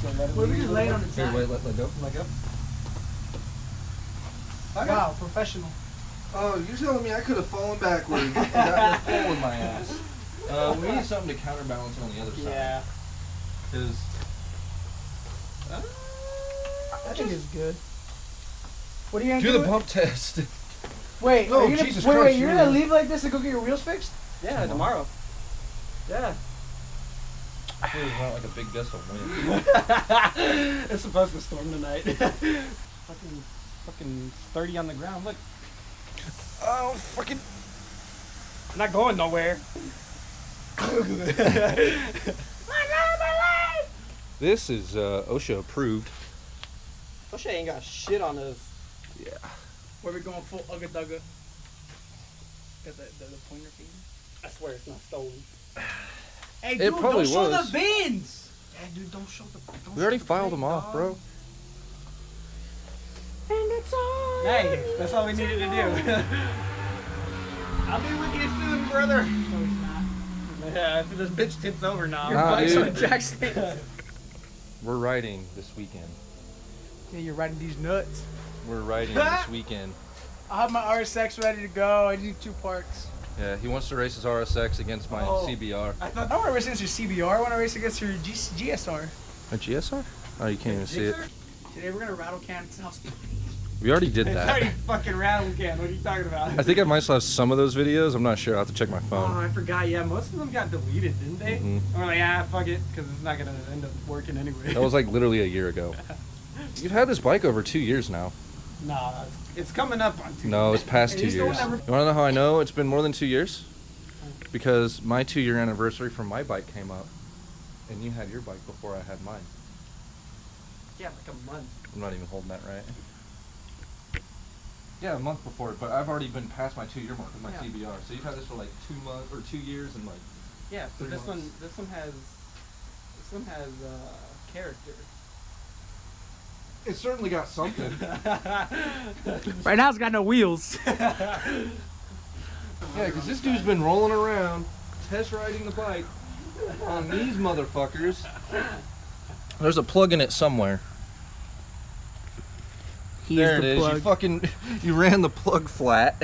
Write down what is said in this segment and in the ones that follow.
What if we just lay it on the side? Here, wait, let go. Let go. Wow, professional. Oh, you're telling me I could have fallen backwards and got this hole in my ass. We need something to counterbalance on the other side. Yeah. Because I think it's good. What are you gonna do do? the pump test. Wait, No, are you gonna, Jesus wait, Christ, you're gonna leave like this to go get your wheels fixed? Yeah, tomorrow. Yeah. It's not like a big gust of wind. It's supposed to storm tonight. fucking 30 on the ground. Look. Oh, fucking. I'm not going nowhere. This is OSHA approved. OSHA ain't got shit on us. Yeah. Where we going full Ugga Dugga? Got the pointer finger? I swear it's not stolen. Hey, It dude, probably don't show was. the bins! Yeah, dude, don't show the We already filed them off, bro. And it's on! Hey, that's all we needed to do. I'll be with you soon, brother. No, he's not. Yeah, after this bitch tips over now. Your Nah, bike's dude. on jack stands. We're riding this weekend. Yeah, you're riding these nuts. We're riding this weekend. I have my RSX ready to go. I need 2 parts. Yeah, he wants to race his RSX against my CBR. I don't want to race against your CBR. I want to race against your GSR. A GSR? Oh, you can't even see it. Today we're gonna rattle can house. We already did It's already that. fucking rattling can. What are you talking about? I think I might still have some of those videos. I'm not sure. I'll have to check my Oh, phone. I forgot. Yeah, most of them got deleted, didn't they? Mhm. We're like, ah, fuck it, because it's not gonna end up working anyway. That was like literally a year ago. You've had this bike over 2 years now. Nah, it's coming up on 2 No, it's past And 2 you still years. You never- want to know how I know it's been more than 2 years? Because my 2-year anniversary for my bike came up, and you had your bike before I had mine. Yeah, like a month. I'm not even holding that right. Yeah, a month before, but I've already been past my 2-year mark with my Yeah. CBR. So you've had this for like 2 months or 2 years and like. Yeah, but 3 this months. one has character. It's certainly got something. Right now it's got no wheels. Yeah, because this dude's been rolling around, test riding the bike on these motherfuckers. There's a plug in it somewhere. He There is it the is. plug. You fucking, you ran the plug flat.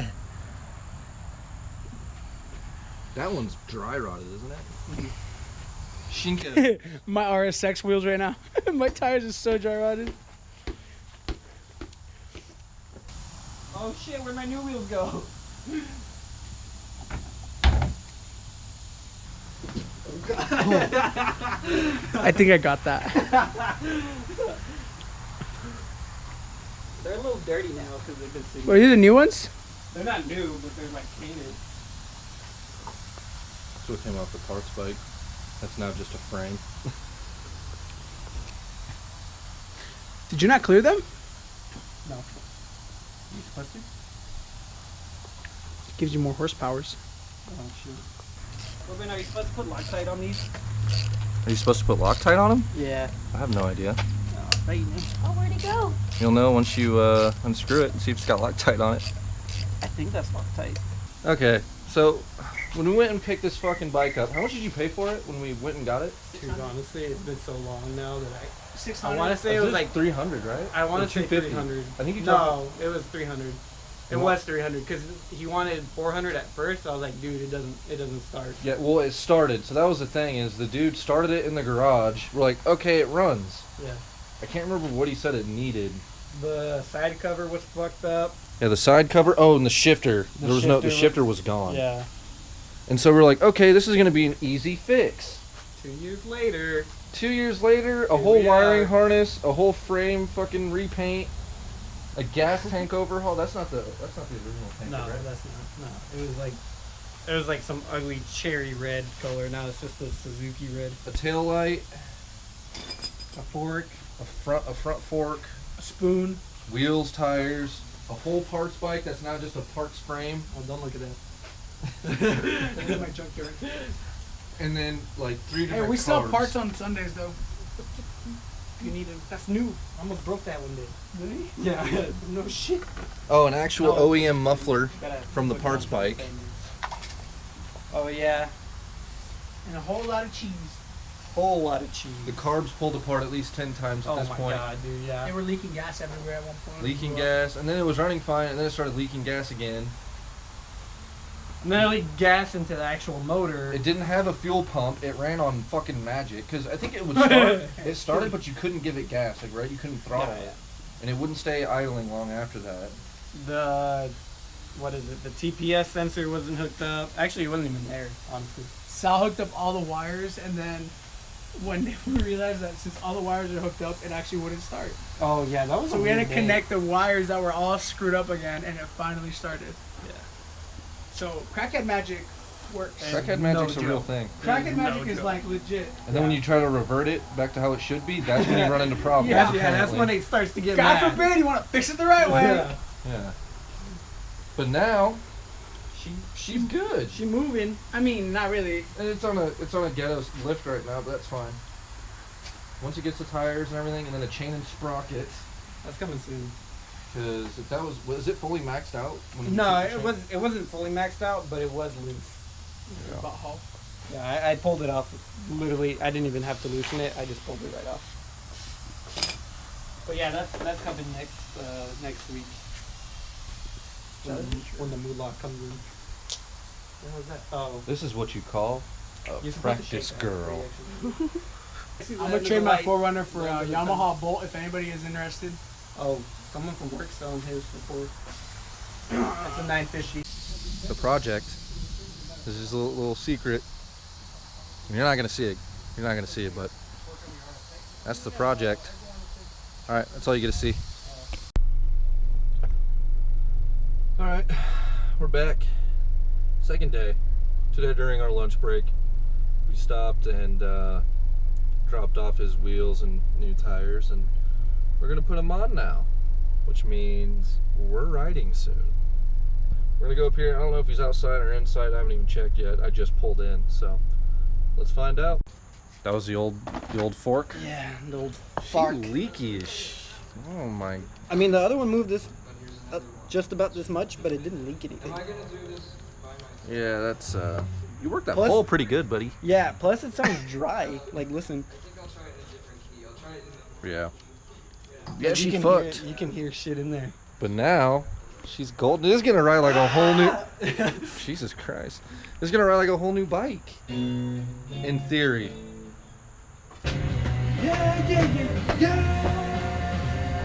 That one's dry rotted, isn't it? Shinka. My RSX wheels right now. My tires are so dry rotted. Oh shit, where'd my new wheels go? I think I got that. They're a little dirty now because they've been sitting. Are these the new ones? They're not new, but they're like painted. So it came off the parts bike. That's now just a frame. Did you not clear them? No. You supposed to? Gives you more horsepowers. Oh shoot. Robin, are you supposed to put Loctite on these? Are you supposed to put Loctite on them? Yeah. I have no idea. Oh, where'd he go? You'll know once you unscrew it and see if it's got Loctite on it. I think that's Loctite. Okay, so when we went and picked this fucking bike up, how much did you pay for it when we went and got it? Dude, honestly, it's been so long now that I 600. want to say it was like 300, right? I want Or to say 250. 300. I think you told me. No, it was 300. It And was 300 because he wanted 400 at first. I was like, dude, it doesn't start. Yeah, well, it started. So that was the thing, is the dude started it in the garage. We're like, okay, it runs. Yeah. I can't remember what he said it needed. The side cover was fucked up. Yeah, the side cover. Oh, and the shifter. The shifter was gone. Yeah. And so we're like, okay, this is going to be an easy fix. 2 years later. 2 years later, a Here whole we wiring are. harness, a whole frame fucking repaint, a gas tank overhaul. That's not the original tank, No, right? that's not. No, it was like some ugly cherry red color. Now it's just the Suzuki red. A tail light, A fork. a front fork, A spoon. wheels, tires, a whole parts bike that's now just a parts frame, Oh, don't look at that. That's in my junkyard. and then like 3 Hey, different we sell carbs. parts on Sundays though. You need them. That's new. I almost broke that one day. Really? Yeah. No shit. Oh, an actual No. OEM muffler Gotta from the put parts down bike. the Oh yeah. And a whole lot of cheese. whole lot of cheese. The carbs pulled apart at least 10 times at this point. Oh my god, dude, yeah. They were leaking gas everywhere at one point. Leaking gas, and then it was running fine, and then it started leaking gas again. And then it leaked gas into the actual motor. It didn't have a fuel pump. It ran on fucking magic, because I think it would start. It started, but you couldn't give it gas, like, right? You couldn't throttle it. And it wouldn't stay idling long after that. The, what is it? The TPS sensor wasn't hooked up. Actually, it wasn't even there, honestly. Sal hooked up all the wires, and then when we realized that since all the wires are hooked up, it actually wouldn't start. Oh yeah, that was. So we had to connect the wires that were all screwed up again, and it finally started. Yeah. So crackhead magic works. Crackhead magic's a real thing. Crackhead magic is like legit. And then when you try to revert it back to how it should be, that's when you run into problems. Yeah, that's when it starts to get God mad. forbid you want to fix it the right way. Yeah. But now, she's good. She's moving. I mean, not really. And it's on a ghetto lift right now, but that's fine. Once it gets the tires and everything, and then the chain and sprockets. That's coming soon. Because if that was it fully maxed out? When No, it wasn't fully maxed out, but it was loose. Yeah. Butthole. Yeah, I pulled it off. Literally, I didn't even have to loosen it. I just pulled it right off. But yeah, that's coming next week. When the moolah comes in. What was that? Oh. This is what you call a practice girl. I'm gonna trade my 4Runner for a Yamaha Bolt if anybody is interested. Oh, someone from work selling his for 4. That's a 950. The project. This is a little secret. You're not gonna see it. You're not gonna see it, but that's the project. All right, that's all you get to see. All right, we're back. Second day. Today during our lunch break, we stopped and dropped off his wheels and new tires, and we're gonna put them on now, which means we're riding soon. We're gonna go up here. I don't know if he's outside or inside. I haven't even checked yet. I just pulled in, so let's find out. That was the old fork. Yeah, the old Fork. Leaky-ish. Oh my. I mean, the other one moved this up just about this much, but it didn't leak anything. Yeah, that's you worked that Plus- pole pretty good, buddy. Yeah, plus it sounds dry. Like, listen. Yeah. Yeah, she you can fucked. Hear, you can hear shit in there. But now she's golden. This is gonna ride like a whole new. Jesus Christ! This is gonna ride like a whole new bike. In theory. Yeah.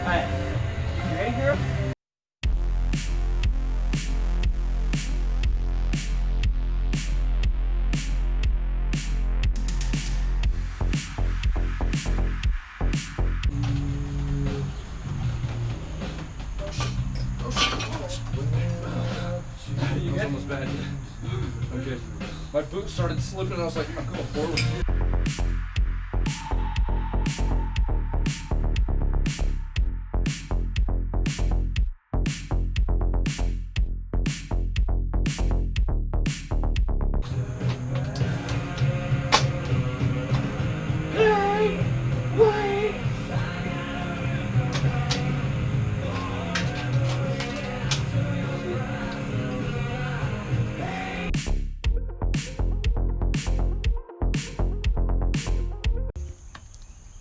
Alright. You ready, girl? It was almost bad. Okay. My boot started slipping and I was like, I'm going forward.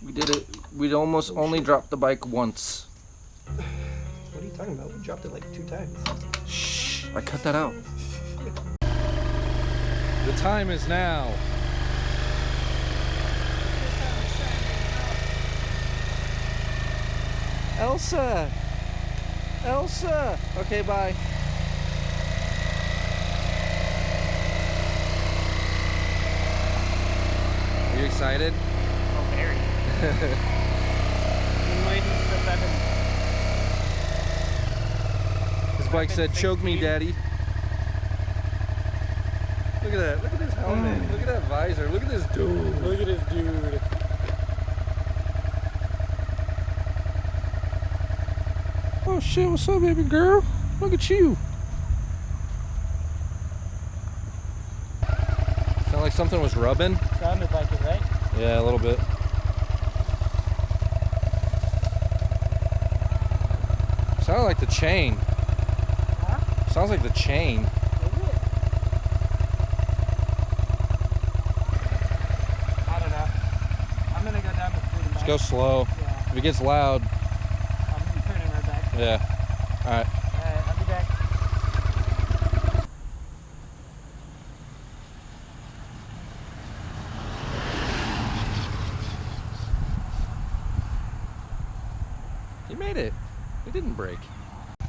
We did it. We almost only dropped the bike once. What are you talking about? We dropped it like 2 times. Shh, I cut that out. The time is now. Elsa! Elsa! Okay, bye. Are you excited? Oh, very. Been waiting since I've been... His bike said, choke me, daddy. Look at that. Look at this helmet. Look at that visor. Look at this dude. Look at this dude. Oh shit, what's up, baby girl? Look at you. Sound like something was rubbing? Sounded like it, right? Yeah, a little bit. Sounded like the chain. Huh? Sounds like the chain. Is it? I don't know. Just go slow. Yeah. If it gets loud, I'm turning right back. yeah. All right. Alright, I'll be back. He made it. He didn't break.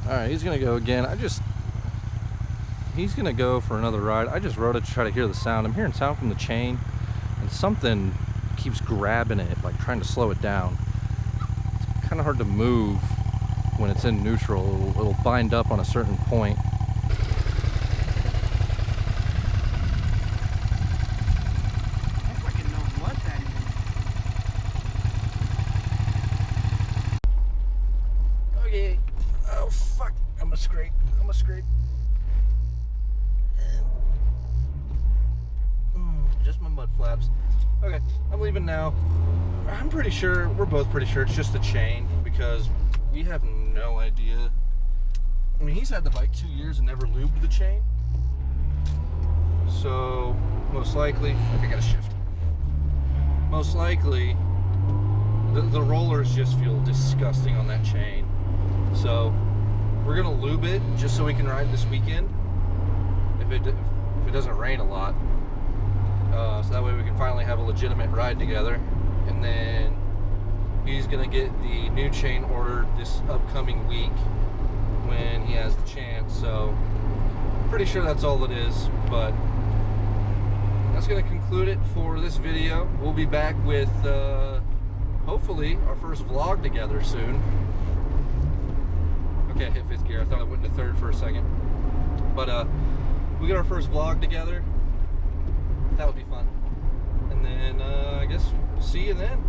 All right, he's gonna go again. He's gonna go for another ride. I just rode it to try to hear the sound. I'm hearing sound from the chain, and something keeps grabbing it, like trying to slow it down. It's kind of hard to move when it's in neutral. It'll bind up on a certain point. I fucking know what that is. Okay. Oh fuck! I'm gonna scrape. Just my mud flaps. Okay, I'm leaving now. I'm pretty sure, we're both pretty sure it's just the chain, because we have no idea. I mean, he's had the bike 2 years and never lubed the chain. So, most likely, I think I gotta shift. Most likely, the rollers just feel disgusting on that chain. So, we're gonna lube it just so we can ride this weekend. If it doesn't rain a lot. So that way we can finally have a legitimate ride together. And then he's gonna get the new chain ordered this upcoming week when he has the chance. So pretty sure that's all it is, but that's gonna conclude it for this video. We'll be back with hopefully our first vlog together soon. Okay, I hit 5th gear. I thought I went into 3rd for a second. But we get our first vlog together. That would be fun. And then I guess see you then.